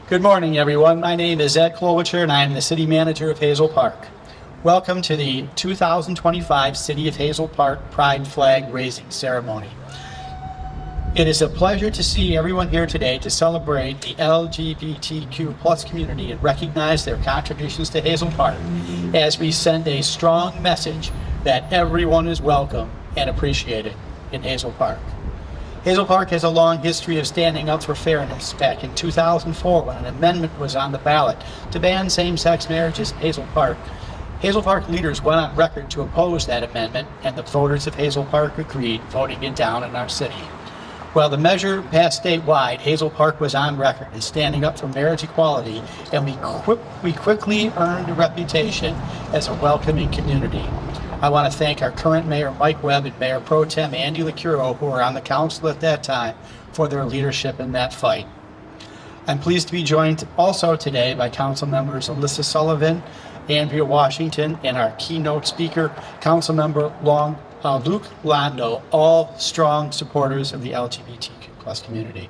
Good morning, everyone. My name is Ed Klobuchar, and I am the City Manager of Hazel Park. Welcome to the 2025 City of Hazel Park Pride Flag Raising Ceremony. It is a pleasure to see everyone here today to celebrate the LGBTQ plus community and recognize their contributions to Hazel Park as we send a strong message that everyone is welcome and appreciated in Hazel Park. Hazel Park has a long history of standing up for fairness. Back in 2004, when an amendment was on the ballot to ban same-sex marriages in Hazel Park leaders went on record to oppose that amendment, and the voters of Hazel Park agreed, voting it down in our city. While the measure passed statewide, Hazel Park was on record as standing up for marriage equality, and we quickly earned a reputation as a welcoming community. I want to thank our current Mayor Mike Webb and Mayor Pro Tem Andy LaCuro, who were on the council at that time, for their leadership in that fight. I'm pleased to be joined also today by council members Alyssa Sullivan, Andrea Washington, and our keynote speaker, Council Member Luke Londo, all strong supporters of the LGBTQ plus community.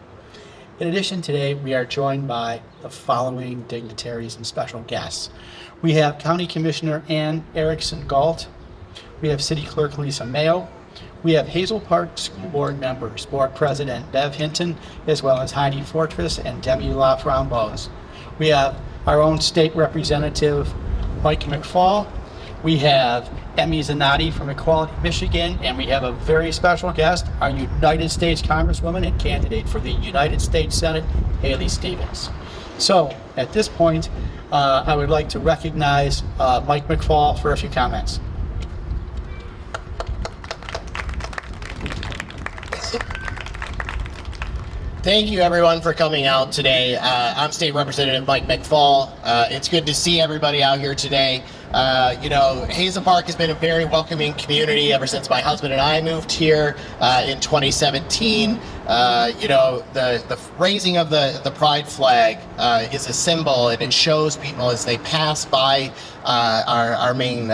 In addition, today we are joined by the following dignitaries and special guests. We have County Commissioner Ann Erickson Galt. We have City Clerk Lisa Mayo. We have Hazel Park School Board members, Board President Bev Hinton, as well as Heidi Fortress and Debbie Laframboise. We have our own state representative, Mike McFall. We have Emmy Zanotti from Equality Michigan, and we have a very special guest, our United States Congresswoman and candidate for the United States Senate, Haley Stevens. So at this point, I would like to recognize Mike McFall for a few comments. Thank you, everyone, for coming out today. I'm State Representative Mike McFall. It's good to see everybody out here today. Hazel Park has been a very welcoming community ever since my husband and I moved here in 2017. The raising of the pride flag is a symbol, and it shows people as they pass by our main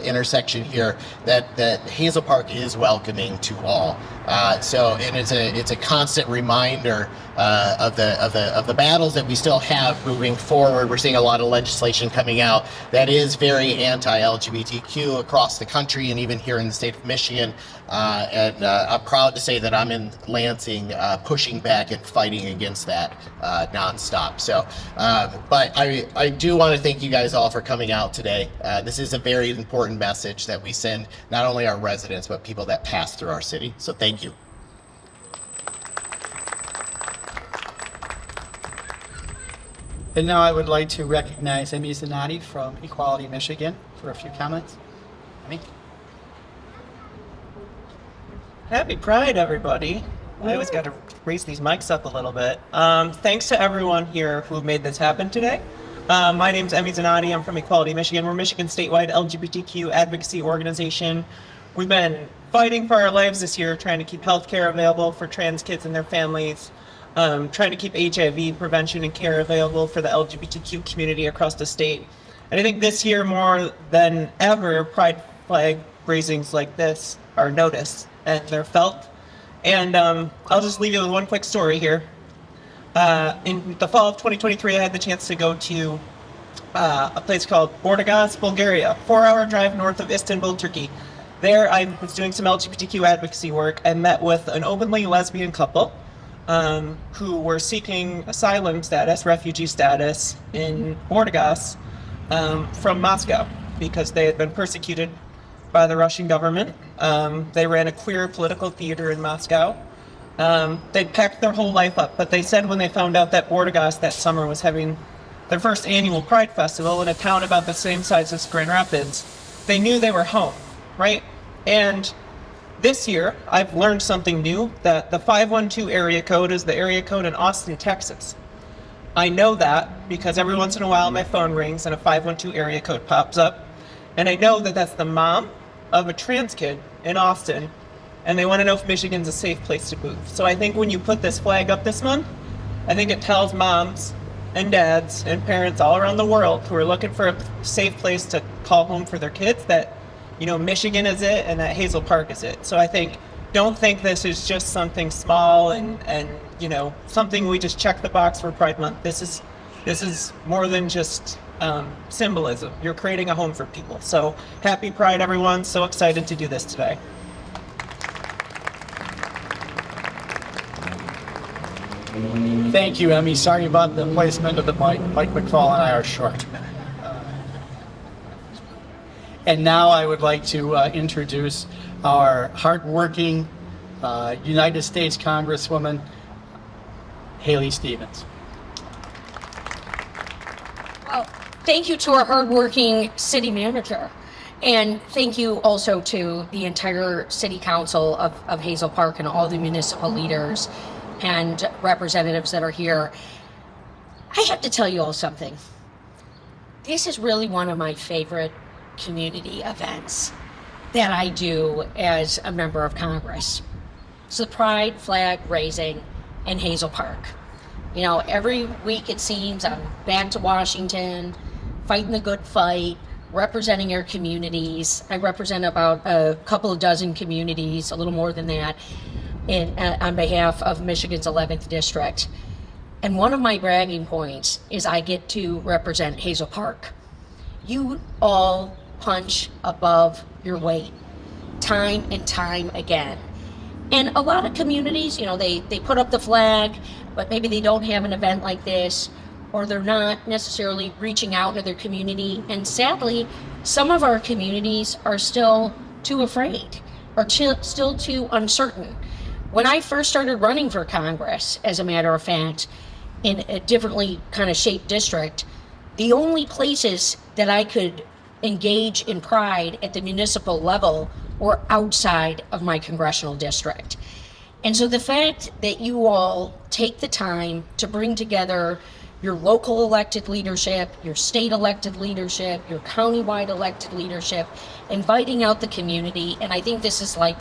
intersection here that Hazel Park is welcoming to all. And it's a constant reminder of the battles that we still have moving forward. We're seeing a lot of legislation coming out that is very anti-LGBTQ across the country and even here in the state of Michigan. And I'm proud to say that I'm in Lansing pushing back and fighting against that nonstop. But I do want to thank you guys all for coming out today. This is a very important message that we send not only our residents, but people that pass through our city. So thank you. And now I would like to recognize Emmy Zanotti from Equality Michigan for a few comments. Emmy? Happy Pride, everybody. I always got to raise these mics up a little bit. Thanks to everyone here who made this happen today. My name's Emmy Zanotti. I'm from Equality Michigan. We're Michigan's statewide LGBTQ advocacy organization. We've been fighting for our lives this year, trying to keep healthcare available for trans kids and their families, trying to keep HIV prevention and care available for the LGBTQ community across the state. And I think this year, more than ever, pride flag raisings like this are noticed and they're felt. And I'll just leave you with one quick story here. In the fall of 2023, I had the chance to go to a place called Burgas, Bulgaria, 4-hour drive north of Istanbul, Turkey. There, I was doing some LGBTQ advocacy work and met with an openly lesbian couple who were seeking asylum status, refugee status in Burgas from Moscow because they had been persecuted by the Russian government. They ran a queer political theater in Moscow. They'd packed their whole life up, but they said when they found out that Burgas that summer was having their first annual Pride Festival in a town about the same size as Grand Rapids, they knew they were home, right? And this year, I've learned something new, that the 512 area code is the area code in Austin, Texas. I know that because every once in a while my phone rings and a 512 area code pops up. And I know that that's the mom of a trans kid in Austin, and they want to know if Michigan's a safe place to move. So I think when you put this flag up this month, I think it tells moms and dads and parents all around the world who are looking for a safe place to call home for their kids that, Michigan is it and that Hazel Park is it. So I think don't think this is just something small and you know, something we just check the box for Pride Month. This is more than just symbolism. You're creating a home for people. So happy Pride, everyone. So excited to do this today. Thank you, Emmy. Sorry about the placement of the mic. Mike McFall and I are short. And now I would like to introduce our hardworking United States Congresswoman, Haley Stevens. Well, thank you to our hardworking city manager. And thank you also to the entire city council of Hazel Park and all the municipal leaders and representatives that are here. I have to tell you all something. This is really one of my favorite community events that I do as a member of Congress. It's the Pride flag raising in Hazel Park. You know, every week it seems I'm back to Washington, fighting the good fight, representing our communities. I represent about a couple of dozen communities, a little more than that, on behalf of Michigan's 11th district. And one of my bragging points is I get to represent Hazel Park. You all punch above your weight, time and time again. And a lot of communities, you know, they put up the flag, but maybe they don't have an event like this, or they're not necessarily reaching out to their community. And sadly, some of our communities are still too afraid or still too uncertain. When I first started running for Congress, as a matter of fact, in a differently kind of shaped district, the only places that I could engage in pride at the municipal level were outside of my congressional district. And so the fact that you all take the time to bring together your local elected leadership, your state elected leadership, your countywide elected leadership, inviting out the community, and I think this is like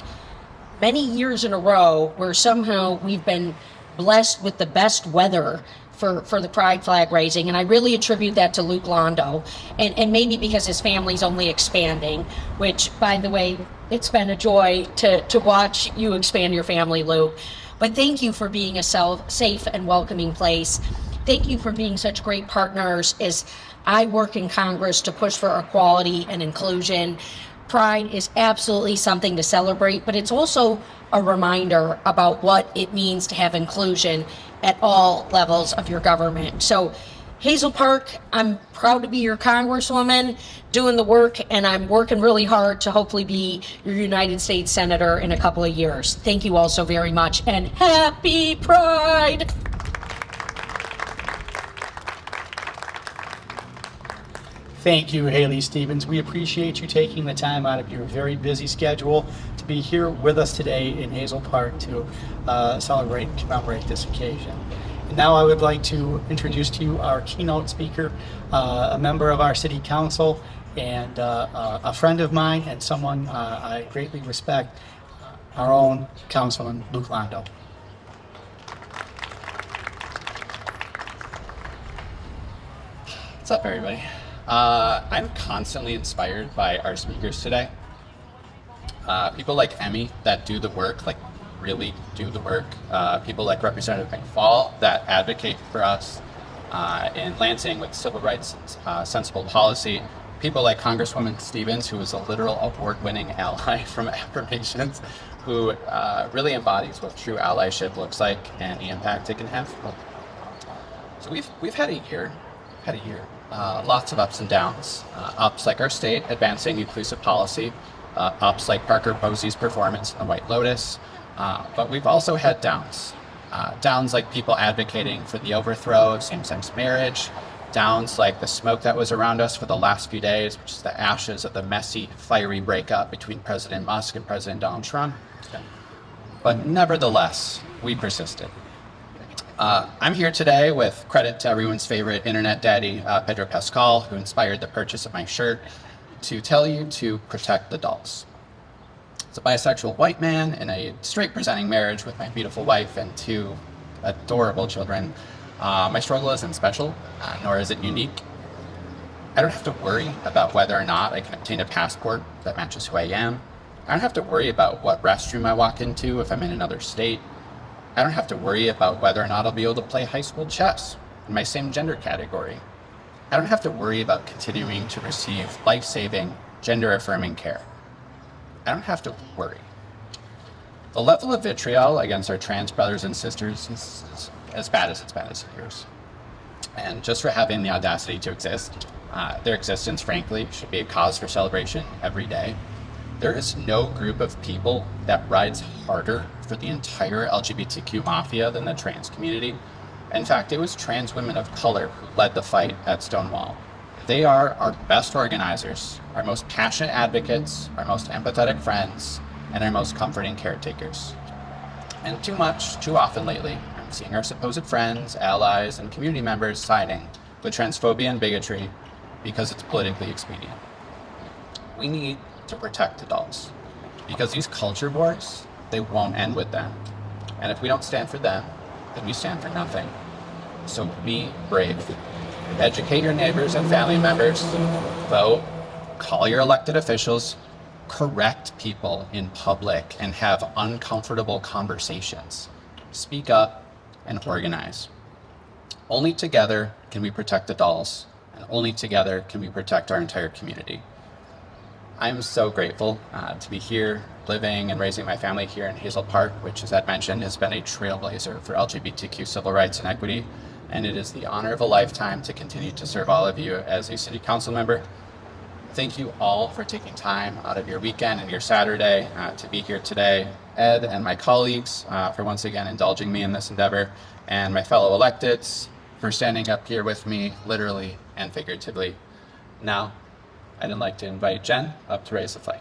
many years in a row where somehow we've been blessed with the best weather for the Pride flag raising, and I really attribute that to Luke Londo, and maybe because his family's only expanding, which, by the way, it's been a joy to watch you expand your family, Luke. But thank you for being a safe and welcoming place. Thank you for being such great partners as I work in Congress to push for equality and inclusion. Pride is absolutely something to celebrate, but it's also a reminder about what it means to have inclusion at all levels of your government. So Hazel Park, I'm proud to be your Congresswoman doing the work, and I'm working really hard to hopefully be your United States Senator in a couple of years. Thank you all so very much, and happy Pride! Thank you, Haley Stevens. We appreciate you taking the time out of your very busy schedule to be here with us today in Hazel Park to celebrate and commemorate this occasion. And now I would like to introduce to you our keynote speaker, a member of our city council and a friend of mine and someone I greatly respect, our own Councilman Luke Londo. What's up, everybody? I'm constantly inspired by our speakers today. People like Emmy that do the work, like really do the work. People like Representative McFall that advocate for us in Lansing with civil rights, sensible policy. People like Congresswoman Stevens, who is a literal award-winning ally from Affirmations, who really embodies what true allyship looks like and the impact it can have. So we've had a year. Lots of ups and downs. Ups like our state advancing inclusive policy, ups like Parker Posey's performance on White Lotus, but we've also had downs. Downs like people advocating for the overthrow of same-sex marriage, downs like the smoke that was around us for the last few days, which is the ashes of the messy, fiery breakup between President Musk and President Donald Trump. But nevertheless, we persisted. I'm here today with credit to everyone's favorite internet daddy, Pedro Pascal, who inspired the purchase of my shirt, to tell you to protect the dolls. As a bisexual white man in a straight presenting marriage with my beautiful wife and two adorable children, my struggle isn't special, nor is it unique. I don't have to worry about whether or not I can obtain a passport that matches who I am, I don't have to worry about what restroom I walk into if I'm in another state. I don't have to worry about whether or not I'll be able to play high school chess in my same gender category. I don't have to worry about continuing to receive life-saving, gender-affirming care. I don't have to worry. The level of vitriol against our trans brothers and sisters is as bad as it's been as years. And just for having the audacity to exist, their existence, frankly, should be a cause for celebration every day. There is no group of people that rides harder for the entire LGBTQ mafia than the trans community. In fact, it was trans women of color who led the fight at Stonewall. They are our best organizers, our most passionate advocates, our most empathetic friends, and our most comforting caretakers. And too often lately, I'm seeing our supposed friends, allies, and community members siding with transphobia and bigotry because it's politically expedient. We need to protect adults because these culture wars, they won't end with them. And if we don't stand for them, then we stand for nothing. So be brave. Educate your neighbors and family members. Vote. Call your elected officials. Correct people in public and have uncomfortable conversations. Speak up and organize. Only together can we protect the dolls, and only together can we protect our entire community. I'm so grateful to be here, living and raising my family here in Hazel Park, which, as Ed mentioned, has been a trailblazer for LGBTQ civil rights and equity. And it is the honor of a lifetime to continue to serve all of you as a city council member. Thank you all for taking time out of your weekend and your Saturday to be here today. Ed and my colleagues for once again indulging me in this endeavor, and my fellow electeds for standing up here with me, literally and figuratively. Now, I'd like to invite Jen up to raise the flag.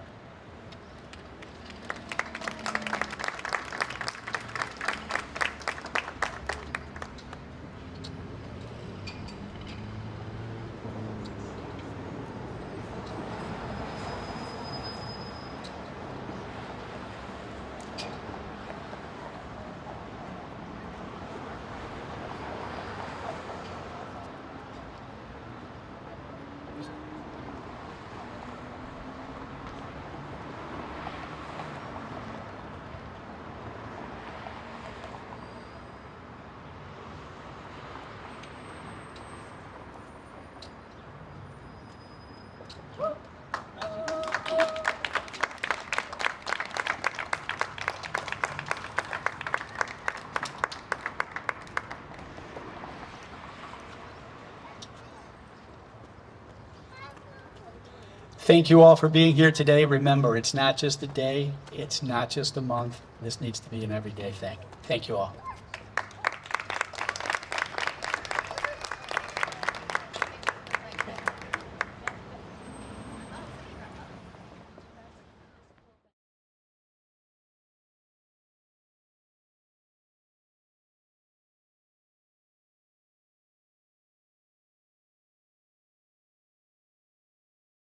Thank you all for being here today. Remember, it's not just a day, it's not just a month. This needs to be an everyday thing. Thank you all.